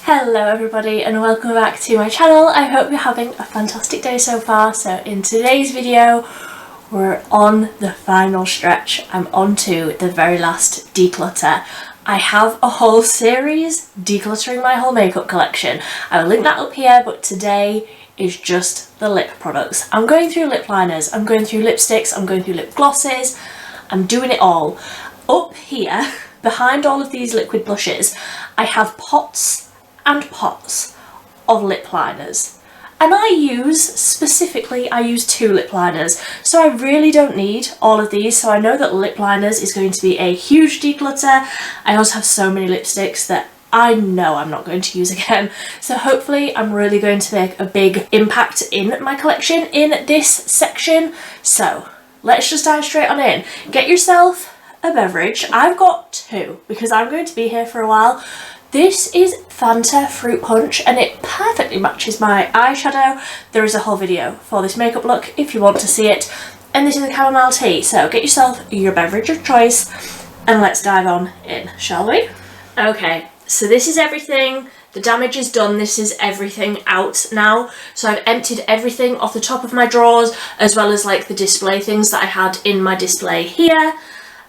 Hello everybody and welcome back to my channel. I hope you're having a fantastic day so far. So in today's video we're on the final stretch. I'm on to the very last declutter. I have a whole series decluttering my whole makeup collection. I will link that up here, but today is just the lip products. I'm going through lip liners, I'm going through lipsticks, I'm going through lip glosses, I'm doing it all. Up here, behind all of these liquid blushes, I have pots and pots of lip liners. And I use 2 lip liners, so I really don't need all of these. So I know that lip liners is going to be a huge declutter. I also have so many lipsticks that I know I'm not going to use again. So hopefully I'm really going to make a big impact in my collection in this section. So let's just dive straight on in. Get yourself a beverage. I've got 2 because I'm going to be here for a while. This is Fanta Fruit Punch and it perfectly matches my eyeshadow. There is a whole video for this makeup look if you want to see it. And this is a chamomile tea, so get yourself your beverage of choice and let's dive on in, shall we? Okay, so this is everything. The damage is done. This is everything out now. So I've emptied everything off the top of my drawers as well as like the display things that I had in my display here.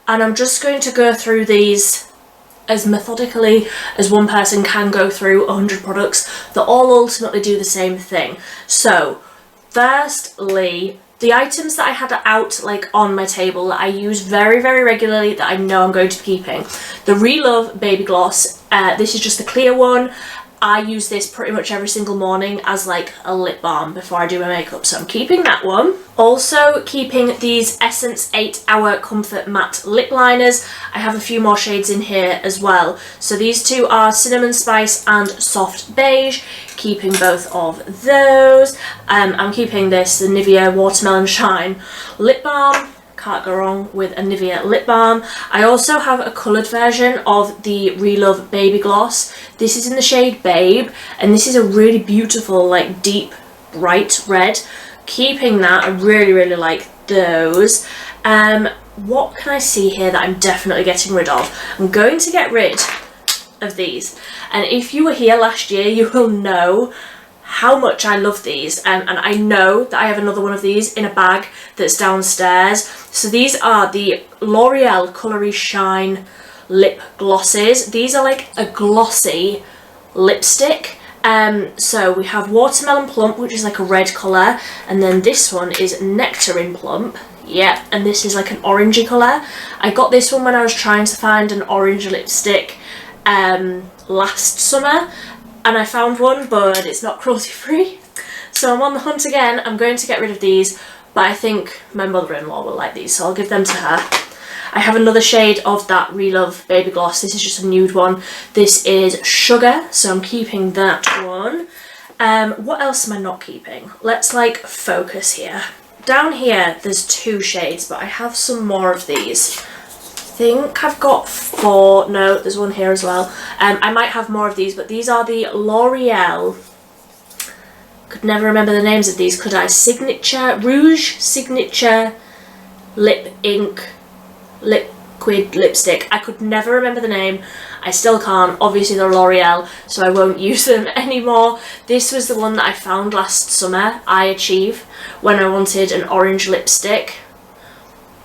And I'm just going to go through these as methodically as one person can go through 100 products that all ultimately do the same thing. So firstly, the items that I had out like on my table that I use very regularly that I know I'm going to be keeping. The Relove Baby Gloss, this is just the clear one. I use this pretty much every single morning as like a lip balm before I do my makeup, so I'm keeping that one. Also keeping these Essence 8 Hour Comfort Matte Lip Liners. I have a few more shades in here as well. So these 2 are Cinnamon Spice and Soft Beige. Keeping both of those. I'm keeping this, the Nivea Watermelon Shine Lip Balm. Can't go wrong with a Nivea lip balm. I also have a coloured version of the Relove Baby Gloss. This is in the shade Babe, and this is a really beautiful, like deep, bright red. Keeping that, I really like those. What can I see here that I'm definitely getting rid of? I'm going to get rid of these. And if you were here last year, you will know how much I love these, and I know that I have another one of these in a bag that's downstairs. So these are the L'Oreal Colory Shine lip glosses. These are like a glossy lipstick. So we have Watermelon Plump, which is like a red colour, and then this one is Nectarine Plump. Yeah, and this is like an orangey colour. I got this one when I was trying to find an orange lipstick last summer. And I found one, but it's not cruelty free. So I'm on the hunt again. I'm going to get rid of these, but I think my mother-in-law will like these, so I'll give them to her. I have another shade of that Relove Baby Gloss. This is just a nude one. This is Sugar, so I'm keeping that one. What else am I not keeping? Let's like focus here. Down here, there's 2 shades, but I have some more of these. I think I've got 4. No, there's one here as well. I might have more of these, but these are the L'Oreal. Could never remember the names of these, could I? Rouge Signature Lip Ink Liquid Lipstick. I could never remember the name. I still can't. Obviously they're L'Oreal, so I won't use them anymore. This was the one that I found last summer, I Achieve, when I wanted an orange lipstick.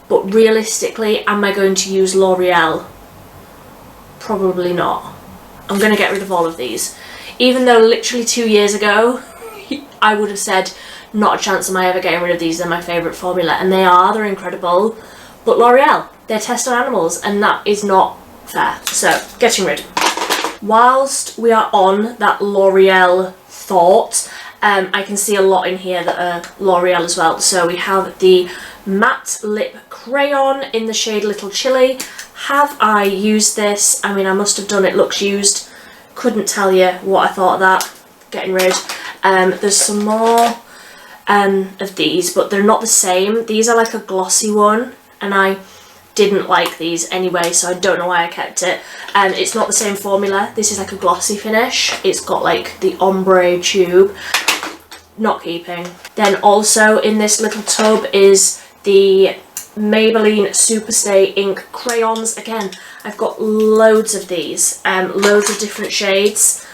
But realistically, am I going to use L'Oreal? Probably not. I'm going to get rid of all of these. Even though literally 2 years ago, I would have said, not a chance am I ever getting rid of these, they're my favourite formula. And they're incredible. But L'Oreal, they're test on animals, and that is not fair. So, getting rid. Whilst we are on that L'Oreal thought, I can see a lot in here that are L'Oreal as well. So we have the Matte Lip Crayon in the shade Little Chili. Have I used this? I mean, I must have done. It looks used. Couldn't tell you what I thought of that. Getting rid. There's some more of these, but they're not the same. These are like a glossy one, and I didn't like these anyway, so I don't know why I kept it. It's not the same formula. This is like a glossy finish. It's got like the ombre tube. Not keeping. Then also in this little tub is the Maybelline Superstay Ink crayons. Again, I've got loads of these, loads of different shades.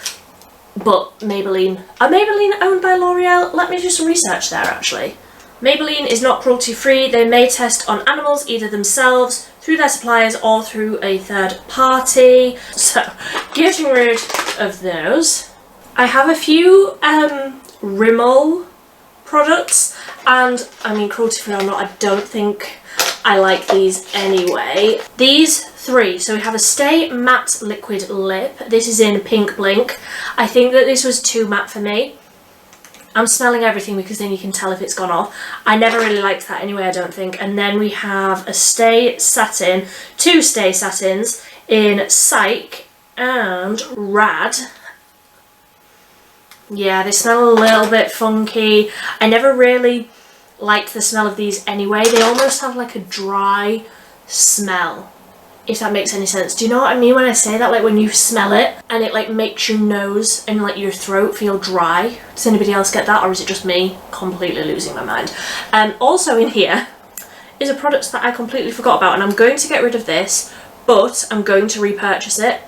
but Maybelline. Are Maybelline owned by L'Oreal? Let me do some research there actually. Maybelline is not cruelty free. They may test on animals either themselves, through their suppliers, or through a third party. So getting rid of those. I have a few Rimmel products, and I mean, cruelty free or not, I don't think I like these anyway. These three, so we have a Stay Matte Liquid Lip. This is in Pink Blink. I think that this was too matte for me. I'm smelling everything because then you can tell if it's gone off. I never really liked that anyway, I don't think. And then we have a Stay Satin, two Stay Satins in Psych and Rad. Yeah, they smell a little bit funky. I never really liked the smell of these anyway. They almost have like a dry smell, if that makes any sense. Do you know what I mean when I say that? Like when you smell it and it like makes your nose and like your throat feel dry. Does anybody else get that, or is it just me completely losing my mind? Also in here is a product that I completely forgot about, and I'm going to get rid of this, but I'm going to repurchase it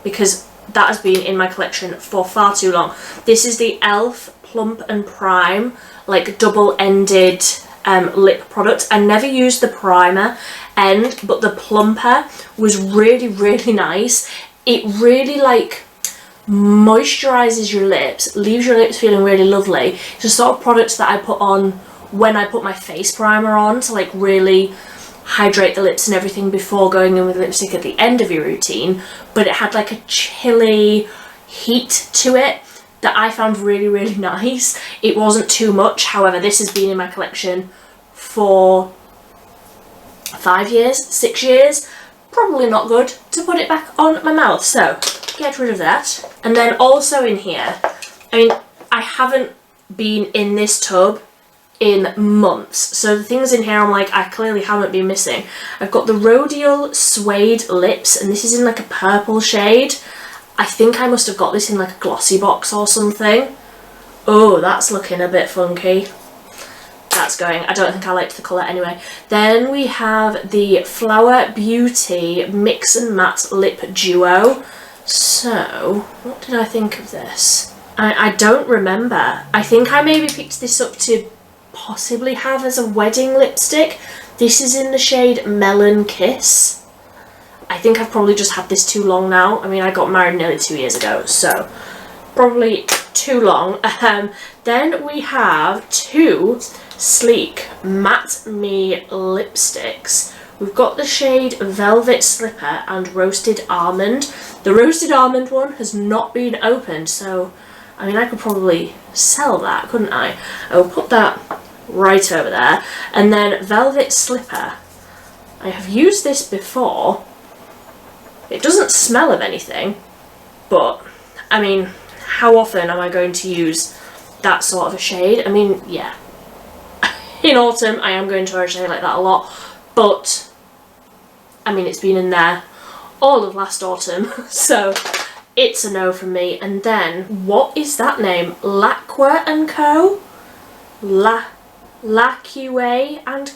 because that has been in my collection for far too long. This is the e.l.f. Plump and Prime, like double-ended lip product. I never used the primer end, but the plumper was really, really nice. It really like moisturizes your lips, leaves your lips feeling really lovely. It's the sort of product that I put on when I put my face primer on to like really hydrate the lips and everything before going in with lipstick at the end of your routine, but it had like a chilly heat to it that I found really, really nice. It wasn't too much. However, this has been in my collection for 5 years, 6 years. Probably not good to put it back on my mouth, so get rid of that. And then also in here, I mean, I haven't been in this tub in months, so the things in here I'm like, I clearly haven't been missing. I've got the Rodial Suede Lips, and this is in like a purple shade. I think I must have got this in like a glossy box or something. Oh, that's looking a bit funky. That's going. I don't think I liked the colour anyway. Then we have the Flower Beauty Mix and Matte Lip Duo. So, what did I think of this? I don't remember. I think I maybe picked this up to possibly have as a wedding lipstick. This is in the shade Melon Kiss. I think I've probably just had this too long now. I mean, I got married nearly 2 years ago, so probably too long. Then we have two sleek Matte Me lipsticks. We've got the shade Velvet Slipper and Roasted Almond. The Roasted Almond one has not been opened, so I mean, I could probably sell that, couldn't I? I'll put that right over there. And then Velvet Slipper. I have used this before. It doesn't smell of anything, but I mean, how often am I going to use that sort of a shade? I mean, yeah. In autumn, I am going to wear a shade like that a lot, but I mean, it's been in there all of last autumn, so it's a no from me. And then, what is that name? Lacqua & Co? Lacqua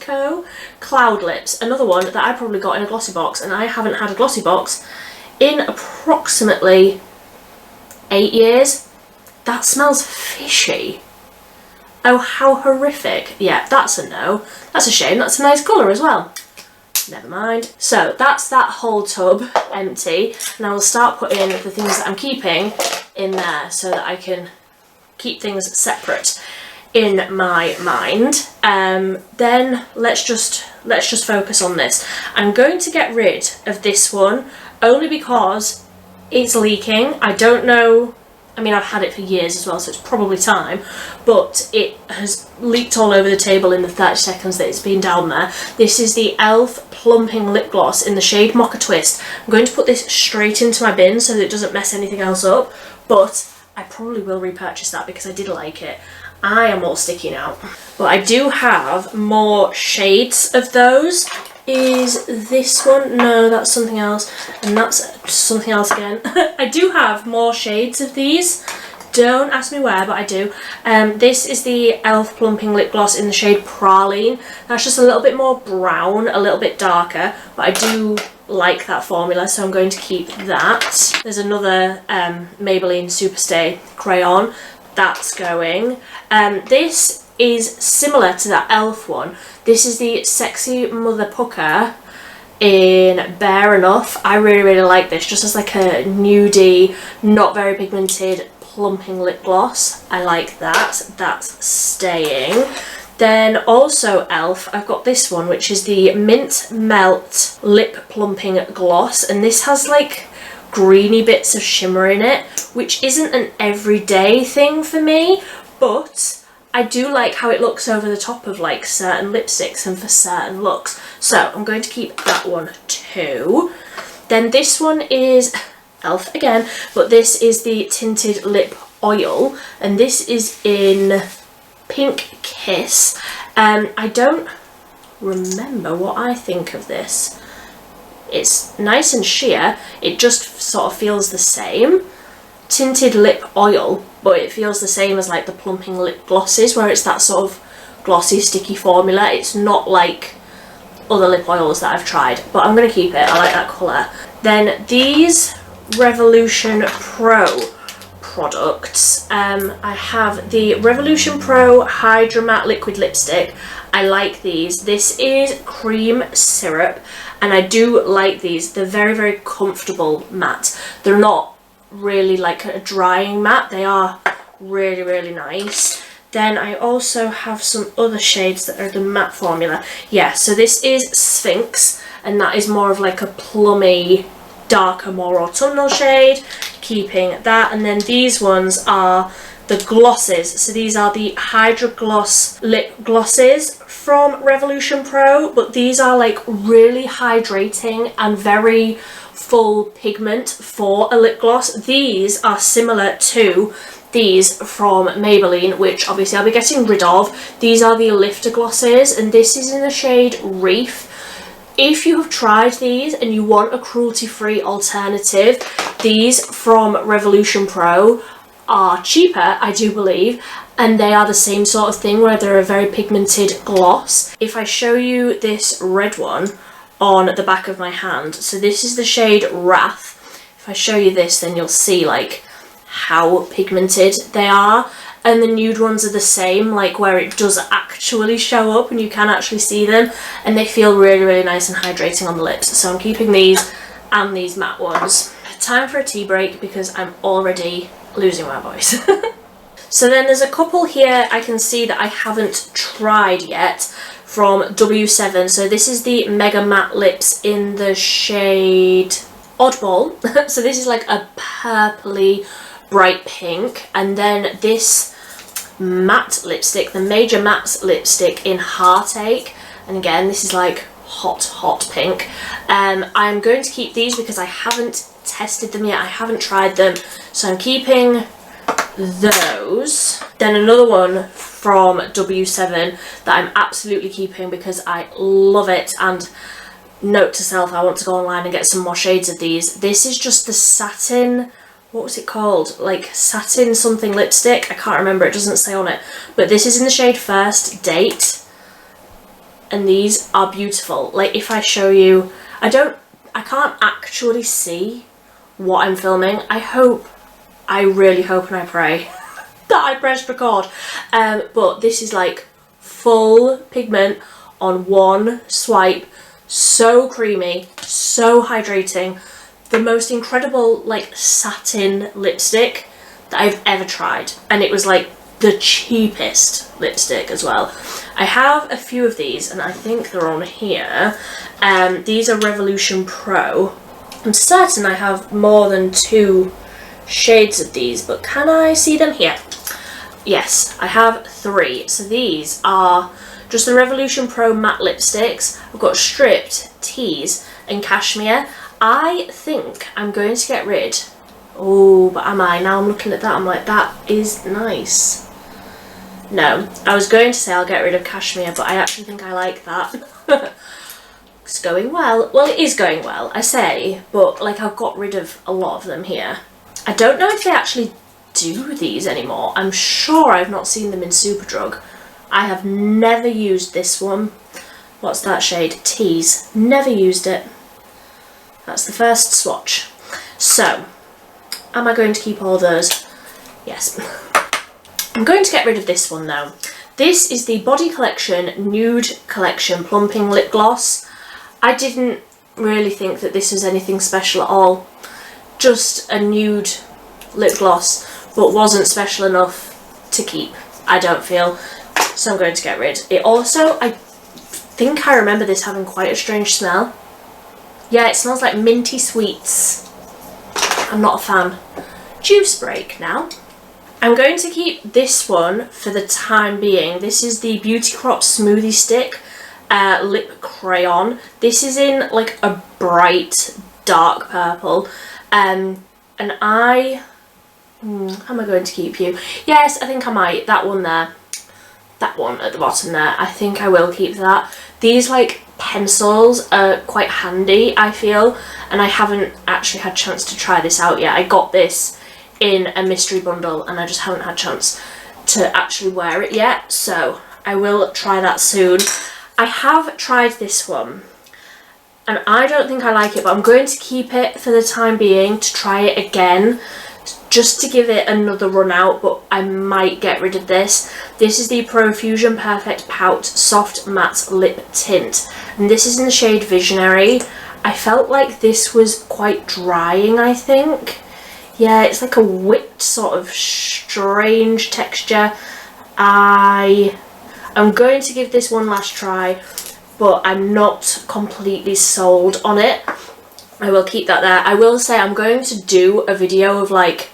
& Co? Cloud Lips. Another one that I probably got in a glossy box, and I haven't had a glossy box in approximately 8 years. That smells fishy. Oh, how horrific. Yeah, that's a no. That's a shame. That's a nice colour as well. Never mind. So that's that whole tub empty, and I will start putting the things that I'm keeping in there so that I can keep things separate in my mind. Then let's just focus on this. I'm going to get rid of this one only because it's leaking. I don't know. I mean, I've had it for years as well, so it's probably time, but it has leaked all over the table in the 30 seconds that it's been down there. This is the e.l.f. Plumping Lip Gloss in the shade Mocha Twist. I'm going to put this straight into my bin so that it doesn't mess anything else up, but I probably will repurchase that because I did like it. I am all sticky now. But I do have more shades of those. Is this one? No, that's something else, and that's something else again. I do have more shades of these. Don't ask me where, but I do. This is the e.l.f. Plumping Lip Gloss in the shade Praline. That's just a little bit more brown, a little bit darker, but I do like that formula, so I'm going to keep that. There's another Maybelline Superstay crayon. That's going. This is similar to that e.l.f. one. This is the Sexy Mother Pucker in Bare Enough. I really, really like this, just as like a nudie, not very pigmented, plumping lip gloss. I like that. That's staying. Then also e.l.f. I've got this one, which is the Mint Melt Lip Plumping Gloss, and this has like greeny bits of shimmer in it, which isn't an everyday thing for me, but I do like how it looks over the top of like certain lipsticks and for certain looks. So I'm going to keep that one too. Then this one is e.l.f. again, but this is the Tinted Lip Oil, and this is in Pink Kiss. I don't remember what I think of this. It's nice and sheer, it just sort of feels the same. Tinted lip oil, but it feels the same as like the plumping lip glosses, where it's that sort of glossy, sticky formula. It's not like other lip oils that I've tried, but I'm going to keep it. I like that colour. Then these Revolution Pro products. I have the Revolution Pro Hydra Matte Liquid Lipstick. I like these. This is cream syrup, and I do like these. They're very, very comfortable matte. They're not really like a drying matte. They are really, really nice. Then I also have some other shades that are the matte formula. Yeah, so this is Sphinx, and that is more of like a plummy, darker, more autumnal shade. Keeping that. And then these ones are the glosses. So these are the Hydra Gloss lip glosses from Revolution Pro, but these are like really hydrating and very full pigment for a lip gloss. These are similar to these from Maybelline, which obviously I'll be getting rid of. These are the Lifter glosses, and this is in the shade Reef. If you have tried these and you want a cruelty-free alternative, these from Revolution Pro are cheaper, I do believe, and they are the same sort of thing where they're a very pigmented gloss. If I show you this red one on the back of my hand, so this is the shade Wrath. If I show you this, then you'll see like how pigmented they are. And the nude ones are the same, like where it does actually show up and you can actually see them, and they feel really, really nice and hydrating on the lips. So I'm keeping these and these matte ones. Time for a tea break because I'm already losing my voice. So then there's a couple here I can see that I haven't tried yet from W7. So this is the Mega Matte Lips in the shade Oddball. So this is like a purpley bright pink, and then this matte lipstick, the Major Matte lipstick in Heartache, and again this is like hot pink. I'm going to keep these because I haven't tested them yet, I haven't tried them, so I'm keeping those. Then another one from W7 that I'm absolutely keeping because I love it, and note to self, I want to go online and get some more shades of these. This is just the satin, what was it called? Like satin something lipstick. I can't remember, it doesn't say on it. But this is in the shade First Date. And these are beautiful. Like if I show you, I can't actually see what I'm filming. I really hope and I pray that I pressed record. But this is like full pigment on one swipe. So creamy, so hydrating. The most incredible like satin lipstick that I've ever tried, and it was like the cheapest lipstick as well. I have a few of these and I think they're on here. These are Revolution Pro. I'm certain I have more than 2 shades of these, but can I see them here? Yes, I have 3. So these are just the Revolution Pro matte lipsticks. I've got Stripped, Tease and Cashmere. I think I'm going to get rid, oh, but am I? Now I'm looking at that, I'm like, that is nice. No, I was going to say I'll get rid of Cashmere, but I actually think I like that. It's going well. Well, it is going well, I say, but like I've got rid of a lot of them here. I don't know if they actually do these anymore. I'm sure I've not seen them in Superdrug. I have never used this one. What's that shade? Tease. Never used it. That's the first swatch. So, am I going to keep all those? Yes. I'm going to get rid of this one though. This is the Body Collection Nude Collection Plumping Lip Gloss. I didn't really think that this was anything special at all. Just a nude lip gloss, but wasn't special enough to keep, I don't feel. So I'm going to get rid. It also, I think I remember this having quite a strange smell. Yeah, it smells like minty sweets. I'm not a fan. Juice break now. I'm going to keep this one for the time being. This is the Beauty Crop Smoothie Stick Lip Crayon. This is in like a bright dark purple. And how am I going to keep you? Yes, I think I might. That one there. That one at the bottom there. I think I will keep that. These like pencils are quite handy, I feel, and I haven't actually had a chance to try this out yet. I got this in a mystery bundle and I just haven't had a chance to actually wear it yet, so I will try that soon. I have tried this one and I don't think I like it, but I'm going to keep it for the time being to try it again, just to give it another run out, but I might get rid of this. This is the Profusion Perfect Pout Soft Matte Lip Tint, and this is in the shade Visionary. I felt like this was quite drying, I think. Yeah, it's like a whipped sort of strange texture. I'm going to give this one last try, but I'm not completely sold on it. I will keep that there. I will say I'm going to do a video of like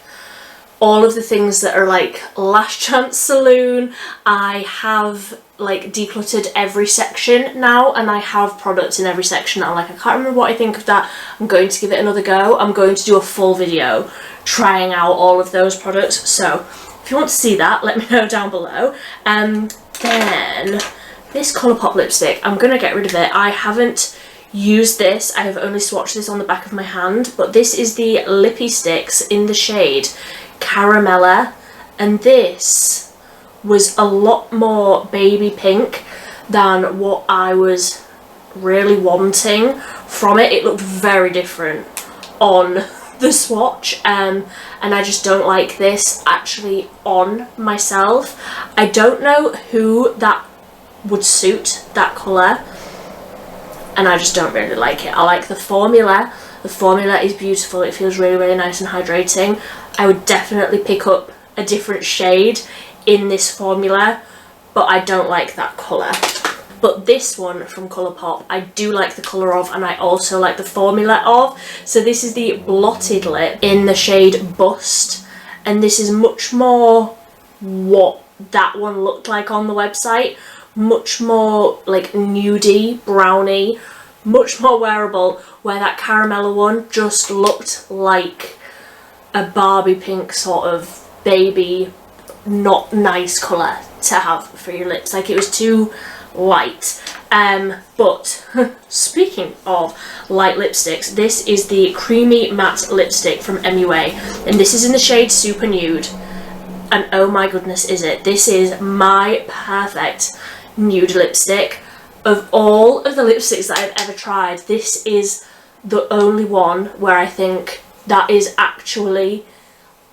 all of the things that are like Last Chance Saloon. I have like decluttered every section now, and I have products in every section. I'm like, I can't remember what I think of that. I'm going to give it another go. I'm going to do a full video trying out all of those products. So if you want to see that, let me know down below. Then this Colourpop lipstick, I'm going to get rid of it. I haven't used this. I have only swatched this on the back of my hand, but this is the Lippy Sticks in the shade Caramella, and this was a lot more baby pink than what I was really wanting from it. It looked very different on the swatch, and I just don't like this actually on myself. I don't know who that would suit, that colour, and I just don't really like it. I like the formula. The formula is beautiful. It feels really, really nice and hydrating. I would definitely pick up a different shade in this formula, but I don't like that colour. But this one from Colourpop, I do like the colour of, and I also like the formula of. So this is the Blotted Lip in the shade Bust, and this is much more what that one looked like on the website. Much more like nudie, browny, much more wearable, where that Caramella one just looked like a Barbie pink sort of baby, not nice colour to have for your lips. Like, it was too light. But speaking of light lipsticks, this is the Creamy Matte Lipstick from MUA, and this is in the shade Super Nude, and oh my goodness, is it. This is my perfect nude lipstick. Of all of the lipsticks that I've ever tried, this is the only one where I think that is actually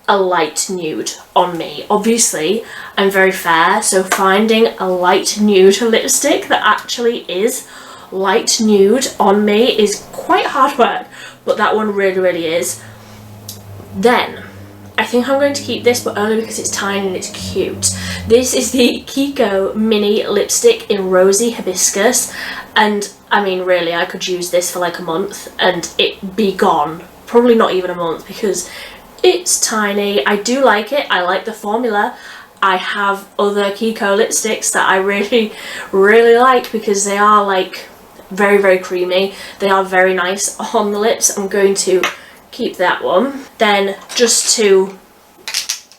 a light nude on me. Obviously, I'm very fair, so finding a light nude lipstick that actually is light nude on me is quite hard work, but that one really, really is. Then, I think I'm going to keep this, but only because it's tiny and it's cute. This is the Kiko Mini Lipstick in Rosy Hibiscus, and I mean, really, I could use this for like a month and it be gone. Probably not even a month, because it's tiny. I do like it. I like the formula. I have other Kiko lipsticks that I really, really like because they are like very, very creamy. They are very nice on the lips. I'm going to keep that one. Then, just to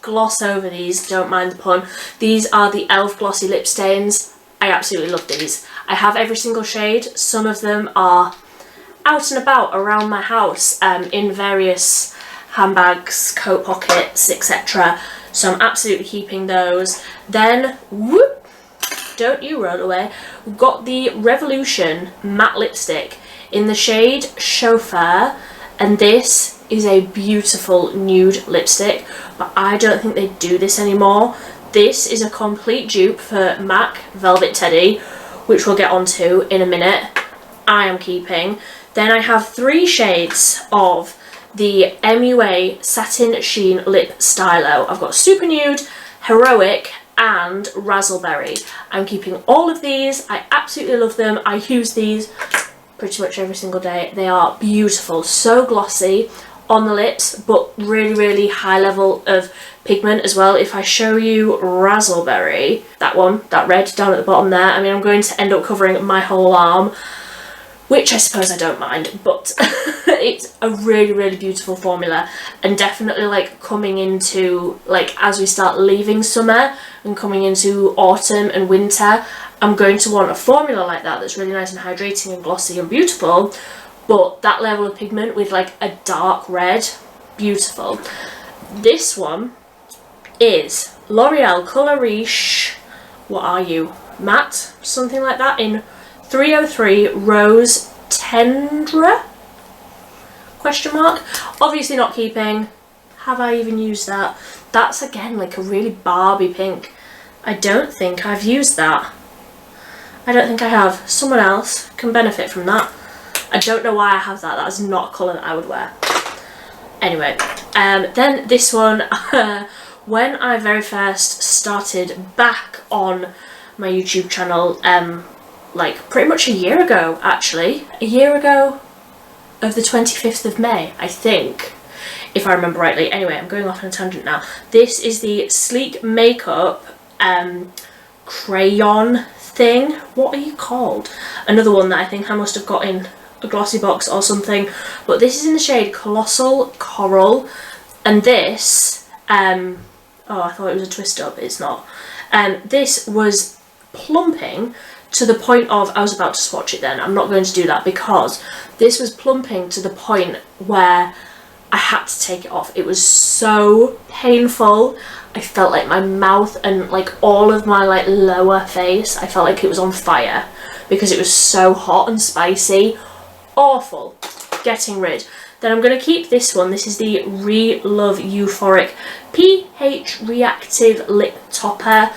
gloss over these, don't mind the pun, these are the e.l.f. Glossy Lip Stains. I absolutely love these. I have every single shade. Some of them are out and about around my house in various handbags, coat pockets, etc. So I'm absolutely keeping those. Then, whoop, don't you roll away, we've got the Revolution Matte Lipstick in the shade Chauffeur, and this is a beautiful nude lipstick, but I don't think they do this anymore. This is a complete dupe for MAC Velvet Teddy, which we'll get onto in a minute. I am keeping. Then I have 3 shades of the MUA Satin Sheen Lip Stylo. I've got Super Nude, Heroic, and Razzleberry. I'm keeping all of these. I absolutely love them. I use these pretty much every single day. They are beautiful, so glossy on the lips, but really, really high level of pigment as well. If I show you Razzleberry, that one, that red down at the bottom there, I mean, I'm going to end up covering my whole arm, which I suppose I don't mind, but it's a really, really beautiful formula, and definitely like coming into, like, as we start leaving summer and coming into autumn and winter, I'm going to want a formula like that that's really nice and hydrating and glossy and beautiful, but that level of pigment with like a dark red, beautiful. This one is L'Oreal Color Riche, what are you, matte, something like that, in 303 Rose Tendre? Question mark. Obviously not keeping. Have I even used that? That's again like a really Barbie pink. I don't think I've used that. I don't think I have. Someone else can benefit from that. I don't know why I have that. That is not a colour that I would wear. Anyway, then this one, when I very first started back on my YouTube channel, like pretty much a year ago actually, a year ago of the 25th of May, I think, if I remember rightly. Anyway, I'm going off on a tangent now. This is the Sleek Makeup crayon thing. What are you called? Another one that I think I must have got in a glossy box or something, but this is in the shade Colossal Coral, and this, oh, I thought it was a twist up, it's not. This was plumping to the point of, I was about to swatch it then, I'm not going to do that, because this was plumping to the point where I had to take it off. It was so painful. I felt like my mouth and like all of my like lower face, I felt like it was on fire because it was so hot and spicy. Awful. Getting rid. Then I'm going to keep this one. This is the Re-Love Euphoric pH Reactive Lip Topper.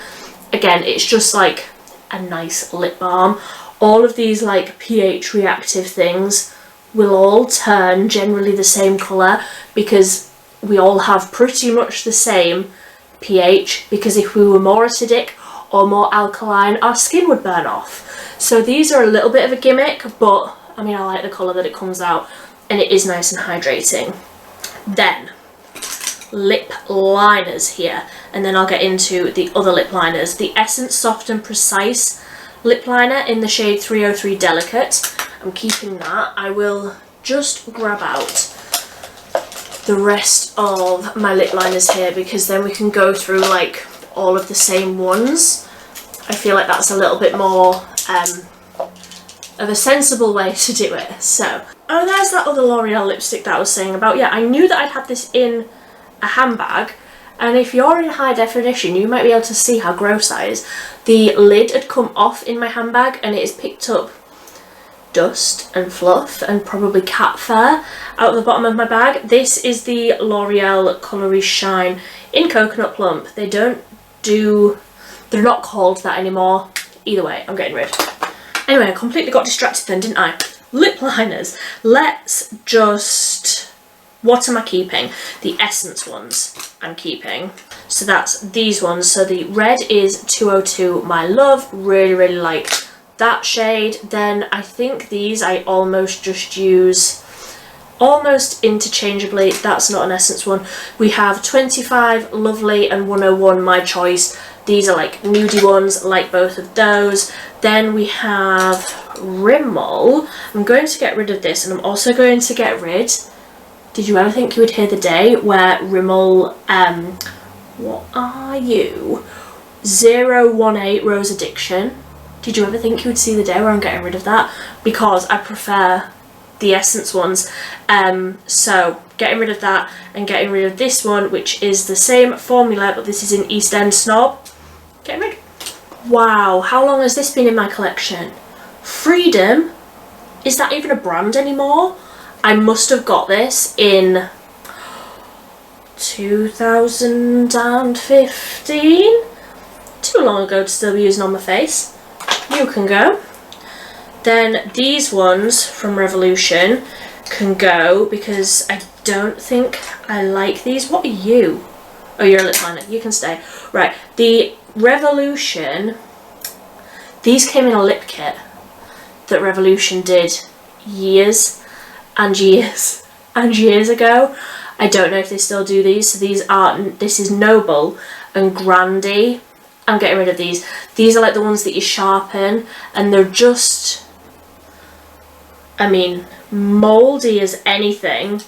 Again, it's just like a nice lip balm. All of these like pH reactive things will all turn generally the same colour because we all have pretty much the same pH, because if we were more acidic or more alkaline, our skin would burn off. So these are a little bit of a gimmick, but I mean, I like the colour that it comes out, and it is nice and hydrating. Then lip liners here, and then I'll get into the other lip liners. The Essence Soft and Precise lip liner in the shade 303 Delicate. I'm keeping that. I will just grab out the rest of my lip liners here, because then we can go through like all of the same ones. I feel like that's a little bit more of a sensible way to do it. So, oh, there's that other L'Oreal lipstick that I was saying about. Yeah, I knew that I'd had this in a handbag, and if you're in high definition you might be able to see how gross that is. The lid had come off in my handbag and it has picked up dust and fluff and probably cat fur out of the bottom of my bag. This is the L'Oreal Colour Shine in Coconut Plump. They're not called that anymore. Either way, I'm getting rid. Anyway, I completely got distracted then, didn't I? Lip liners. Let's just... what am I keeping? The Essence ones I'm keeping. So that's these ones. So the red is 202 My Love. Really, really like that shade. Then I think these I almost just use almost interchangeably. That's not an Essence one. We have 25 Lovely and 101 My Choice. These are like nudie ones, like both of those. Then we have Rimmel. I'm going to get rid of this, and I'm also going to get rid... Did you ever think you would hear the day where Rimmel, what are you? 018 Rose Addiction. Did you ever think you would see the day where I'm getting rid of that? Because I prefer the Essence ones. So getting rid of that and getting rid of this one, which is the same formula, but this is in East End Snob. Getting rid. Wow, how long has this been in my collection? Freedom is that even a brand anymore? I must have got this in 2015. Too long ago to still be using on my face. You can go. Then these ones from Revolution can go because I don't think I like these. What are you? Oh, you're a lip liner. You can stay. Right, the Revolution, these came in a lip kit that Revolution did years and years and years ago. I don't know if they still do these. So this is Noble and Grandy. I'm getting rid of these. These are like the ones that you sharpen, and they're just, I mean, mouldy as anything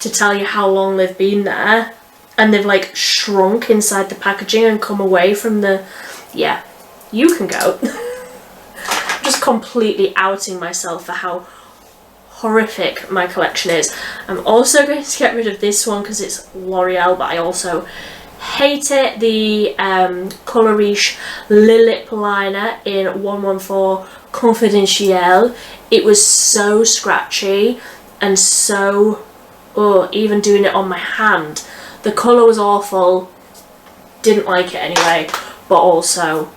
to tell you how long they've been there. And they've like shrunk inside the packaging and come away from the, yeah, you can go. Just completely outing myself for how horrific my collection is. I'm also going to get rid of this one because it's L'Oreal, but I also hate it. The Colour Riche lip liner in 114 Confidentiel. It was so scratchy and so, oh, even doing it on my hand. The colour was awful, didn't like it anyway, but also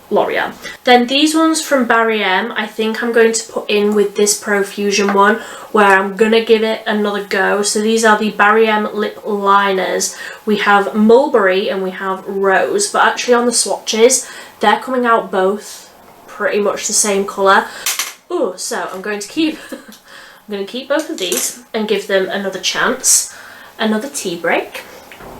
L'Oreal. Then these ones from Barry M, I think I'm going to put in with this Profusion one, where I'm going to give it another go. So these are the Barry M lip liners. We have Mulberry and we have Rose, but actually on the swatches, they're coming out both pretty much the same colour. Oh, so I'm going to keep both of these and give them another chance. Another tea break.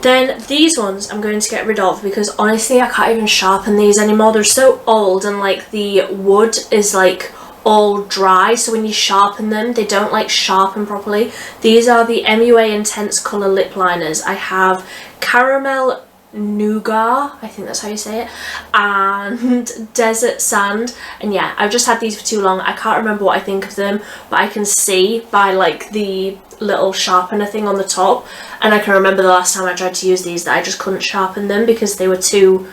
Then these ones I'm going to get rid of because honestly I can't even sharpen these anymore. They're so old and like the wood is like all dry, so when you sharpen them they don't like sharpen properly. These are the MUA Intense Colour lip liners. I have Caramel Nougat, I think that's how you say it, and Desert Sand, and yeah, I've just had these for too long. I can't remember what I think of them, but I can see by like the little sharpener thing on the top, and I can remember the last time I tried to use these that I just couldn't sharpen them because they were too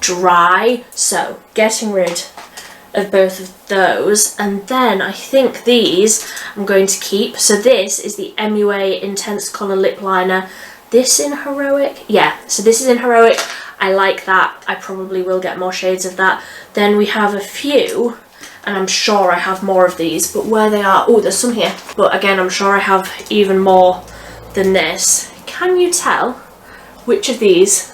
dry. So getting rid of both of those, and then I think these I'm going to keep. So this is the MUA Intense Colour lip liner. This in Heroic? Yeah, so this is in Heroic. I like that. I probably will get more shades of that. Then we have a few, and I'm sure I have more of these, but where they are, oh, there's some here. But again, I'm sure I have even more than this. Can you tell which of these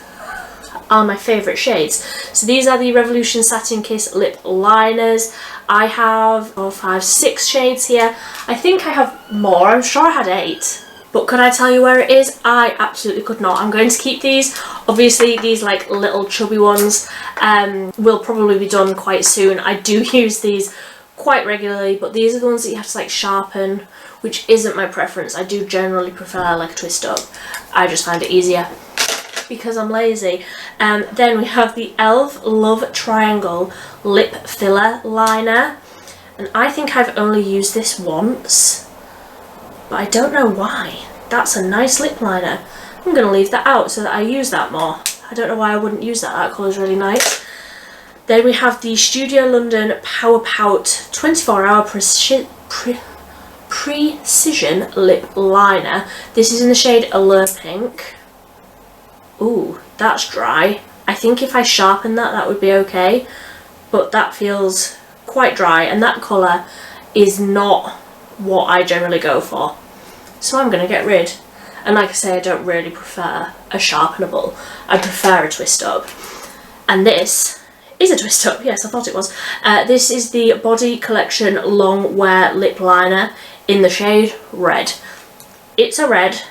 are my favourite shades? So these are the Revolution Satin Kiss lip liners. I have 4, 5, 6 shades here. I think I have more. I'm sure I had 8. But could I tell you where it is? I absolutely could not. I'm going to keep these. Obviously, these like little chubby ones will probably be done quite soon. I do use these quite regularly, but these are the ones that you have to like sharpen, which isn't my preference. I do generally prefer like a twist up. I just find it easier because I'm lazy. Then we have the e.l.f. Love Triangle Lip Filler Liner. And I think I've only used this once, but I don't know why. That's a nice lip liner. I'm going to leave that out so that I use that more. I don't know why I wouldn't use that. That colour's really nice. Then we have the Studio London Power Pout 24-Hour Precision Lip Liner. This is in the shade Allure Pink. Ooh, that's dry. I think if I sharpen that, that would be okay. But that feels quite dry, and that colour is not what I generally go for. So I'm going to get rid. And like I say, I don't really prefer a sharpenable. I prefer a twist up. And this is a twist up. Yes, I thought it was. This is the Body Collection Long Wear Lip Liner in the shade Red. It's a red.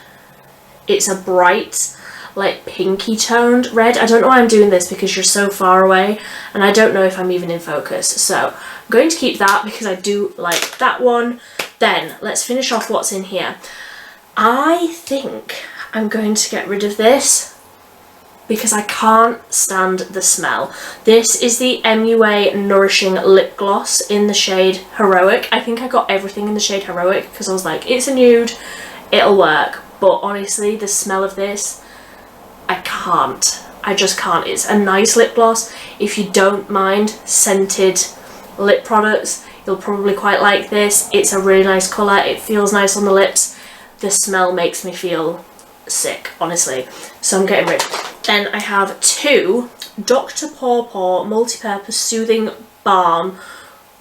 It's a bright, like pinky toned red. I don't know why I'm doing this because you're so far away, and I don't know if I'm even in focus. So I'm going to keep that because I do like that one. Then let's finish off what's in here. I think I'm going to get rid of this because I can't stand the smell. This is the MUA Nourishing Lip Gloss in the shade Heroic. I think I got everything in the shade Heroic because I was like, it's a nude, it'll work. But honestly, the smell of this, I can't. I just can't. It's a nice lip gloss. If you don't mind scented lip products, You'll probably quite like this. It's a really nice colour. It feels nice on the lips. The smell makes me feel sick, honestly. So I'm getting rid. Then I have 2 Dr. Pawpaw Multi-Purpose Soothing Balm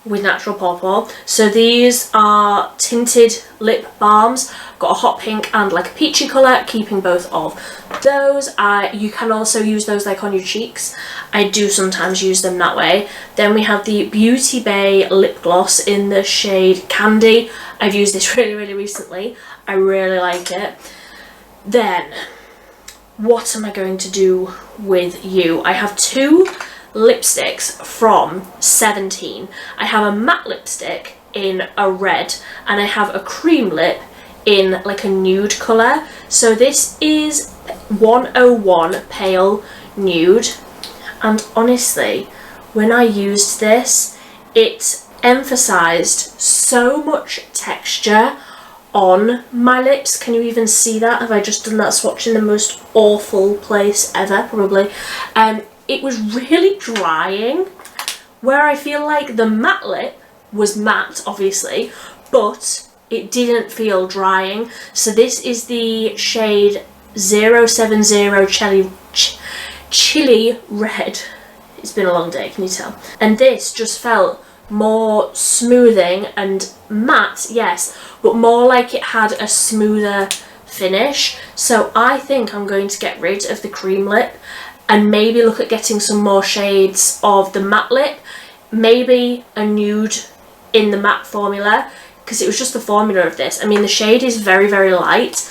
with natural pawpaw. So these are tinted lip balms. Got a hot pink and like a peachy colour, keeping both of those. You can also use those like on your cheeks. I do sometimes use them that way. Then we have the Beauty Bay lip gloss in the shade Candy. I've used this really recently. I really like it. Then what am I going to do with you? I have 2 lipsticks from 17. I have a matte lipstick in a red and I have a cream lip in like a nude colour. So this is 101 Pale Nude, and honestly when I used this, it emphasised so much texture on my lips. Can you even see that? Have I just done that swatch in the most awful place ever? Probably. It was really drying, where I feel like the matte lip was matte, obviously, but it didn't feel drying. So this is the shade 070 Chili Red. It's been a long day, can you tell? And this just felt more smoothing and matte, yes, but more like it had a smoother finish. So I think I'm going to get rid of the cream lip and maybe look at getting some more shades of the matte lip, maybe a nude in the matte formula, because it was just the formula of this. I mean, the shade is very light,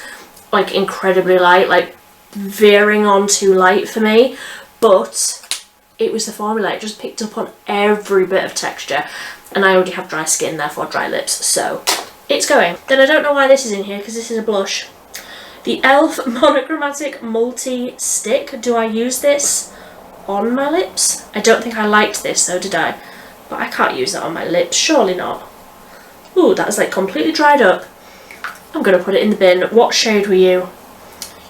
like incredibly light, like veering on too light for me, but it was the formula. It just picked up on every bit of texture, and I already have dry skin, therefore dry lips, so it's going. Then I don't know why this is in here, because this is a blush. The e.l.f. Monochromatic Multi-Stick. Do I use this on my lips? I don't think I liked this though, did I? But I can't use that on my lips, surely not. Ooh, that is like completely dried up. I'm going to put it in the bin. What shade were you?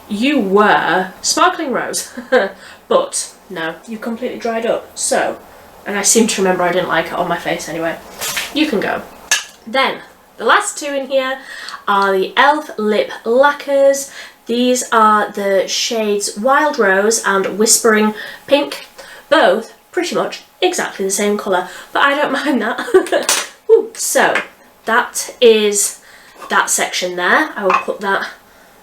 You were Sparkling Rose. But no, you completely dried up. So, and I seem to remember I didn't like it on my face anyway. You can go. Then, the last 2 in here are the e.l.f. Lip Lacquers. These are the shades Wild Rose and Whispering Pink. Both pretty much exactly the same colour, but I don't mind that. Ooh, so that is that section there. I will put that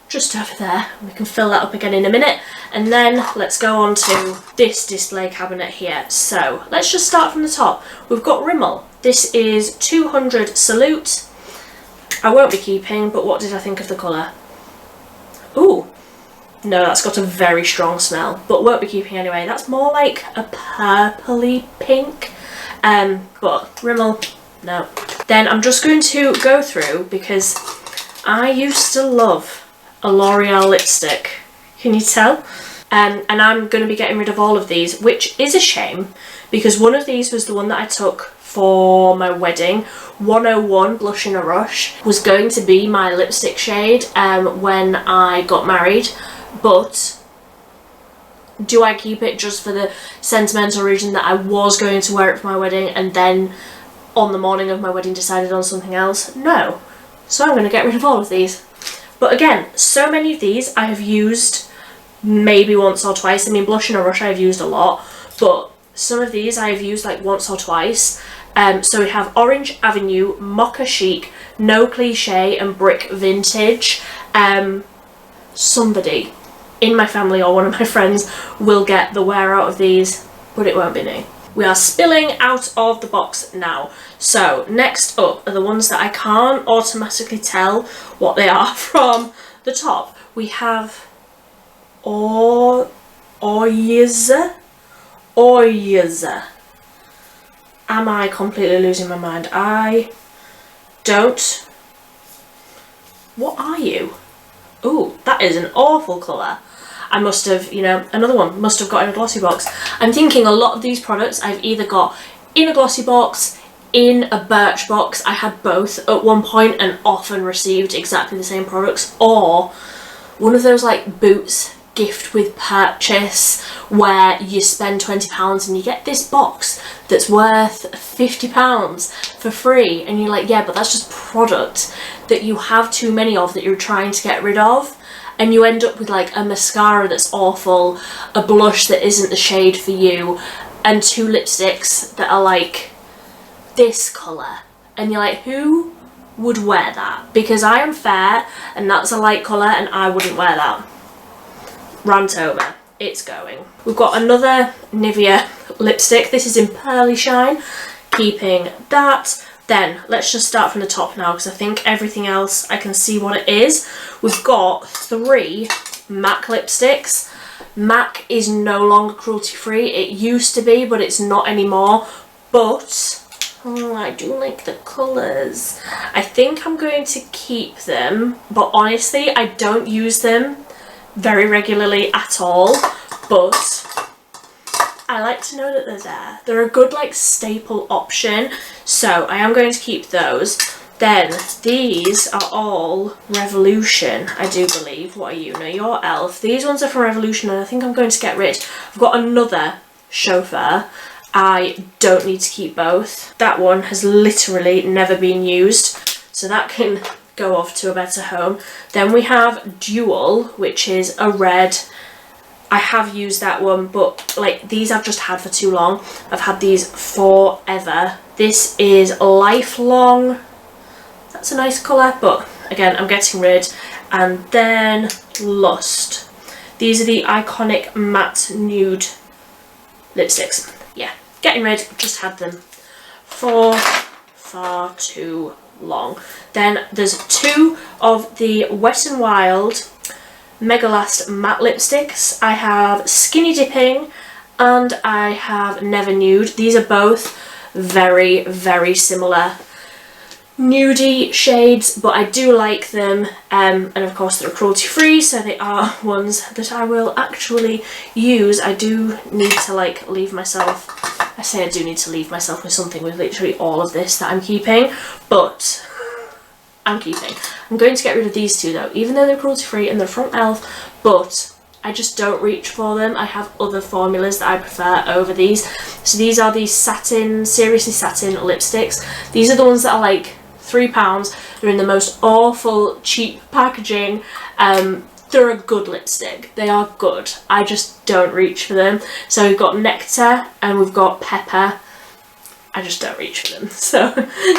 just over there. We can fill that up again in a minute. And then let's go on to this display cabinet here. So let's just start from the top. We've got Rimmel. This is 200 Salute. I won't be keeping, but what did I think of the colour? Ooh, no, that's got a very strong smell, but won't be keeping anyway. That's more like a purpley pink, but Rimmel, no. Then I'm just going to go through, because I used to love a L'Oreal lipstick, can you tell? And I'm going to be getting rid of all of these, which is a shame, because one of these was the one that I took for my wedding. 101 Blush in a Rush was going to be my lipstick shade when I got married, but do I keep it just for the sentimental reason that I was going to wear it for my wedding and then on the morning of my wedding decided on something else? No. So I'm going to get rid of all of these. But again, so many of these I have used maybe once or twice. I mean, Blush in a Rush I've used a lot, but some of these I have used like once or twice. So we have Orange Avenue, Mocha Chic, No Cliche and Brick Vintage. Somebody in my family or one of my friends will get the wear out of these, but it won't be me. We are spilling out of the box now. So next up are the ones that I can't automatically tell what they are from the top. We have Oyeza. Am I completely losing my mind? I don't. What are you? Ooh, that is an awful colour. I must have, you know, another one must have got in a glossy box. I'm thinking a lot of these products I've either got in a glossy box, in a Birch box. I had both at one point and often received exactly the same products, or one of those like Boots gift with purchase where you spend £20 and you get this box that's worth £50 for free, and you're like, yeah, but that's just product that you have too many of that you're trying to get rid of, and you end up with like a mascara that's awful, a blush that isn't the shade for you, and 2 lipsticks that are like this colour, and you're like, who would wear that? Because I am fair and that's a light colour and I wouldn't wear that. Rant over. It's going. We've got another Nivea lipstick. This is in Pearly Shine. Keeping that. Then let's just start from the top now, because I think everything else I can see what it is. We've got 3 MAC lipsticks. MAC is no longer cruelty free. It used to be, but it's not anymore. But oh, I do like the colours. I think I'm going to keep them, but honestly I don't use them very regularly at all, but I like to know that they're there. They're a good like staple option, so I am going to keep those. Then these are all Revolution, I do believe. What are you? No, you're e.l.f. These ones are from Revolution and I think I'm going to get rid. I've got another chauffeur. I don't need to keep both. That one has literally never been used, so that can go off to a better home. Then we have Dual, which is a red. I have used that one, but like these I've just had for too long. I've had these forever. This is Lifelong. That's a nice colour, but again I'm getting rid. And then Lust. These are the iconic matte nude lipsticks. Yeah, getting rid, just had them for far too long. Then there's 2 of the Wet n Wild Mega Last matte lipsticks. I have Skinny Dipping and I have Never Nude. These are both very, very similar nudie shades, but I do like them, and of course they're cruelty free, so they are ones that I will actually use. I do need to like leave myself, I say I do need to leave myself with something with literally all of this that I'm keeping, but I'm keeping. I'm going to get rid of these 2 though, even though they're cruelty free and they're from e.l.f., but I just don't reach for them. I have other formulas that I prefer over these. So these are the satin, Seriously Satin lipsticks. These are the ones that are like £3. They're in the most awful cheap packaging. They're a good lipstick. They are good. I just don't reach for them. So we've got Nectar and we've got Pepper. I just don't reach for them. So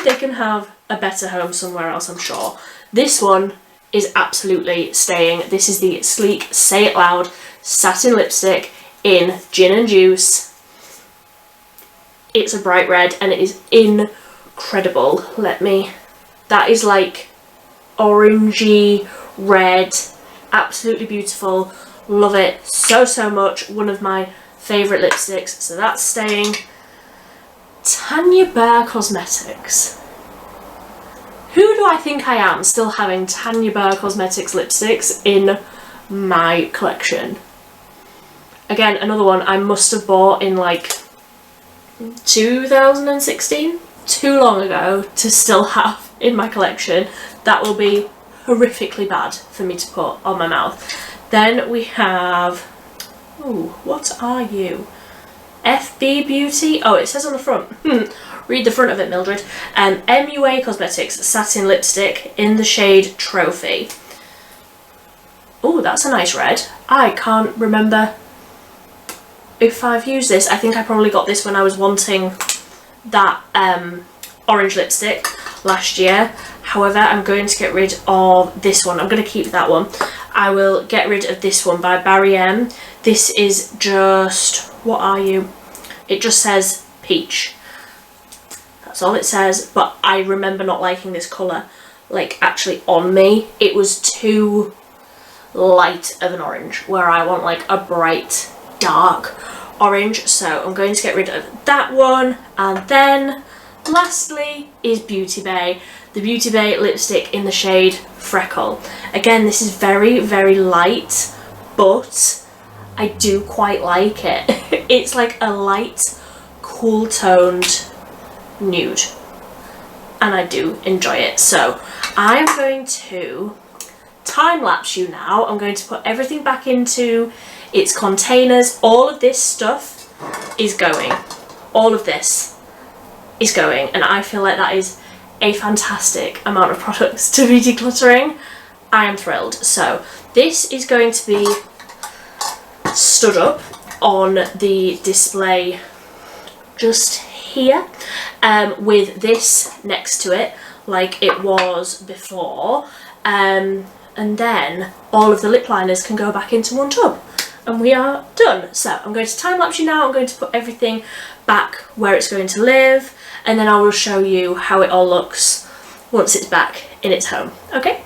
they can have a better home somewhere else, I'm sure. This one is absolutely staying. This is the Sleek Say It Loud satin lipstick in Gin and Juice. It's a bright red and it is incredible. That is like orangey red, absolutely beautiful. Love it so, so much. One of my favourite lipsticks, so that's staying. Tanya Burr Cosmetics. Who do I think I am still having Tanya Burr Cosmetics lipsticks in my collection? Again, another one I must have bought in like 2016, too long ago to still have in my collection. That will be horrifically bad for me to put on my mouth. Then we have, ooh, what are you? FB Beauty? Oh, it says on the front. Read the front of it, Mildred. MUA Cosmetics satin lipstick in the shade Trophy. Oh, that's a nice red. I can't remember if I've used this. I think I probably got this when I was wanting that orange lipstick last year. However, I'm going to get rid of this one. I'm going to keep that one. I will get rid of this one by Barry M. This is just, what are you? It just says peach. That's all it says, but I remember not liking this colour, like actually on me. It was too light of an orange, where I want like a bright, dark orange. So I'm going to get rid of that one. And then lastly is Beauty Bay. The Beauty Bay lipstick in the shade Freckle. Again, this is very, very light, but I do quite like it. It's like a light, cool toned nude, and I do enjoy it. So I'm going to time-lapse you now. I'm going to put everything back into its containers. All of this stuff is going. All of this is going, and I feel like that is a fantastic amount of products to be decluttering. I am thrilled. So this is going to be stood up on the display just here, with this next to it like it was before, and then all of the lip liners can go back into one tub and we are done. So I'm going to time lapse you now. I'm going to put everything back where it's going to live, and then I will show you how it all looks once it's back in its home. Okay?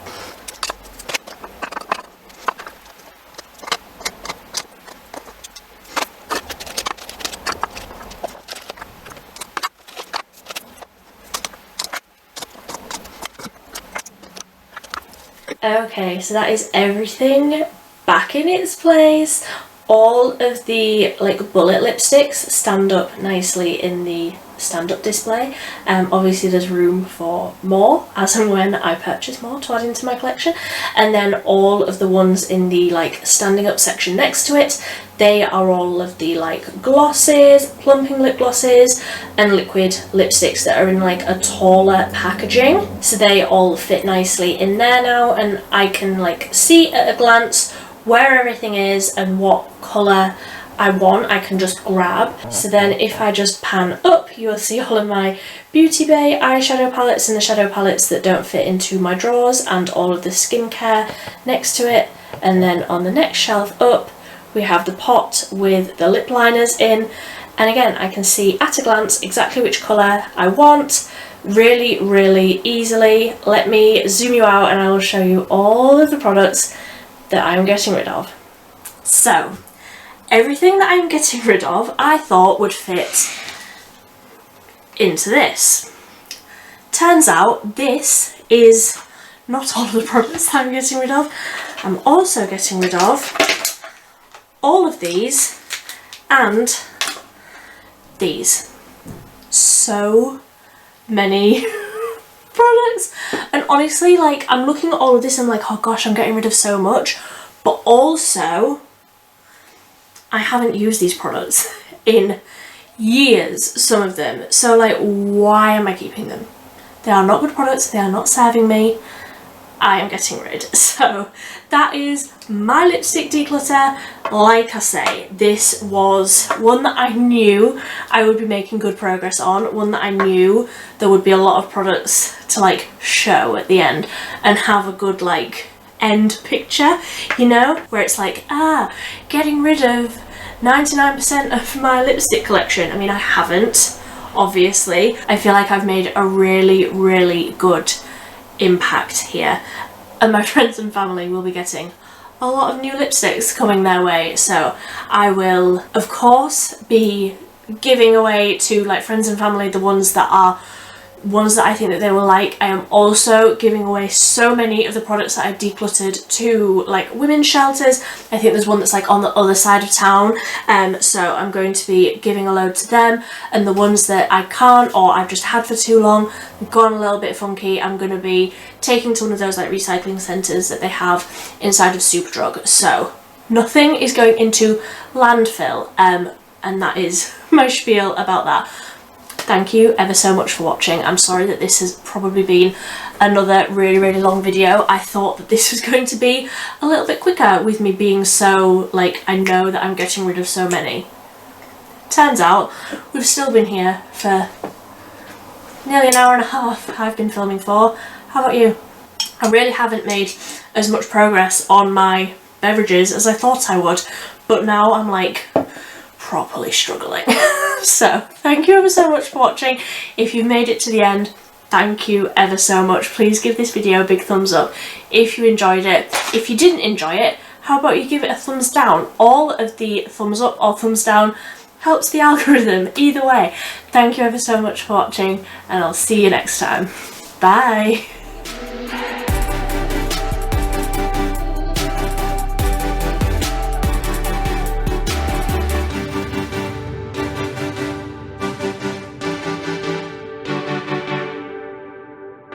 Okay, so that is everything back in its place. All of the like bullet lipsticks stand up nicely in the stand-up display. Obviously there's room for more as and when I purchase more to add into my collection, and then all of the ones in the like standing up section next to it, they are all of the like glosses, plumping lip glosses and liquid lipsticks that are in like a taller packaging, so they all fit nicely in there now, and I can like see at a glance where everything is and what colour I want. I can just grab. So then if I just pan up, you will see all of my Beauty Bay eyeshadow palettes and the shadow palettes that don't fit into my drawers, and all of the skincare next to it. And then on the next shelf up we have the pot with the lip liners in, and again I can see at a glance exactly which colour I want really easily. Let me zoom you out and I will show you all of the products that I am getting rid of. So everything that I'm getting rid of I thought would fit into this. Turns out this is not all of the products that I'm getting rid of. I'm also getting rid of all of these and these. So many products, and honestly like I'm looking at all of this and I'm like, oh gosh, I'm getting rid of so much, but also I haven't used these products in years, some of them, so like why am I keeping them? They are not good products, they are not serving me. I am getting rid. So that is my lipstick declutter. Like I say, this was one that I knew I would be making good progress on, one that I knew there would be a lot of products to like show at the end and have a good like end picture, you know, where it's like, getting rid of 99% of my lipstick collection. I mean, I haven't, obviously. I feel like I've made a really good impact here, and my friends and family will be getting a lot of new lipsticks coming their way, so I will of course be giving away to like friends and family the ones that I think that they will like. I am also giving away so many of the products that I've decluttered to like women's shelters. I think there's one that's like on the other side of town, so I'm going to be giving a load to them, and the ones that I can't or I've just had for too long, gone a little bit funky, I'm going to be taking to one of those like recycling centres that they have inside of Superdrug. So nothing is going into landfill, and that is my spiel about that. Thank you ever so much for watching. I'm sorry that this has probably been another really long video. I thought that this was going to be a little bit quicker with me being so like, I know that I'm getting rid of so many. Turns out we've still been here for nearly an hour and a half I've been filming for. How about you? I really haven't made as much progress on my beverages as I thought I would, but now I'm like properly struggling. So thank you ever so much for watching. If you've made it to the end, thank you ever so much. Please give this video a big thumbs up if you enjoyed it. If you didn't enjoy it, how about you give it a thumbs down? All of the thumbs up or thumbs down helps the algorithm. Either way, thank you ever so much for watching, and I'll see you next time. Bye.